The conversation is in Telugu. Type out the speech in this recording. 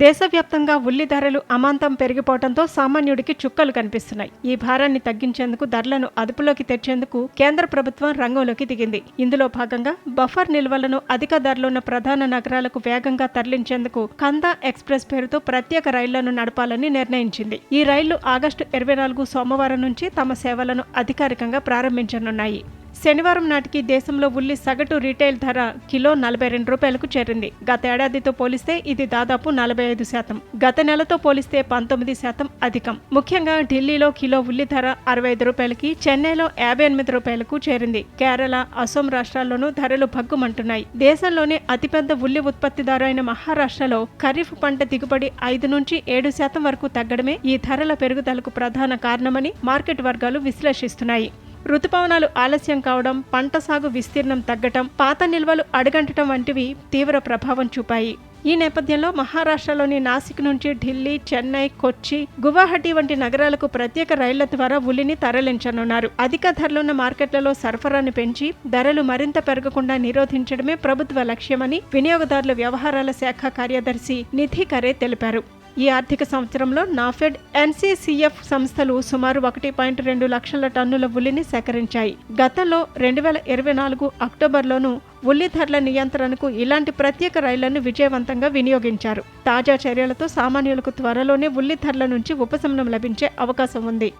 దేశవ్యాప్తంగా ఉల్లి ధరలు అమాంతం పెరిగిపోవడంతో సామాన్యుడికి చుక్కలు కనిపిస్తున్నాయి. ఈ భారాన్ని తగ్గించేందుకు ధరలను అదుపులోకి తెచ్చేందుకు కేంద్ర ప్రభుత్వం రంగంలోకి దిగింది. ఇందులో భాగంగా బఫర్ నిల్వలను అధిక ధరలున్న ప్రధాన నగరాలకు వేగంగా తరలించేందుకు కందా ఎక్స్ప్రెస్ పేరుతో ప్రత్యేక రైళ్లను నడపాలని నిర్ణయించింది. ఈ రైళ్లు ఆగస్టు 24 సోమవారం నుంచి తమ సేవలను అధికారికంగా ప్రారంభించనున్నాయి. శనివారం నాటికి దేశంలో ఉల్లి సగటు రీటైల్ ధర కిలో 42 రూపాయలకు చేరింది. గతేడాదితో పోలిస్తే ఇది దాదాపు 45%. గత నెలతో పోలిస్తే 19% అధికం. ముఖ్యంగా ఢిల్లీలో కిలో ఉల్లి ధర 65 రూపాయలకి, చెన్నైలో 58 రూపాయలకు చేరింది. కేరళ, అసోం రాష్ట్రాల్లోనూ ధరలు భగ్గుమంటున్నాయి. దేశంలోనే అతిపెద్ద ఉల్లి ఉత్పత్తిదారు అయిన మహారాష్ట్రలో ఖరీఫ్ పంట దిగుబడి 5 నుంచి 7% వరకు తగ్గడమే ఈ ధరల పెరుగుదలకు ప్రధాన కారణమని మార్కెట్ వర్గాలు విశ్లేషిస్తున్నాయి. రుతుపవనాలు ఆలస్యం కావడం, పంట సాగు విస్తీర్ణం తగ్గటం, పాత నిల్వలు అడుగంటడం వంటివి తీవ్ర ప్రభావం చూపాయి. ఈ నేపథ్యంలో మహారాష్ట్రలోని నాసిక్ నుంచి ఢిల్లీ, చెన్నై, కొచ్చి, గువాహటి వంటి నగరాలకు ప్రత్యేక రైళ్ల ద్వారా ఉల్లిని తరలించనున్నారు. అధిక ధరలున్న మార్కెట్లలో సరఫరాను పెంచి ధరలు మరింత పెరగకుండా నిరోధించడమే ప్రభుత్వ లక్ష్యమని వినియోగదారుల వ్యవహారాల శాఖ కార్యదర్శి నిధి ఖరే తెలిపారు. ఈ ఆర్థిక సంవత్సరంలో నాఫెడ్, ఎన్సీసీఎఫ్ సంస్థలు సుమారు 1.2 లక్షల టన్నుల ఉల్లిని సేకరించాయి. గతంలో 2024 అక్టోబర్లోనూ ఉల్లి ధరల నియంత్రణకు ఇలాంటి ప్రత్యేక రైళ్లను విజయవంతంగా వినియోగించారు. తాజా చర్యలతో సామాన్యులకు త్వరలోనే ఉల్లి ధరల నుంచి ఉపశమనం లభించే అవకాశం ఉంది.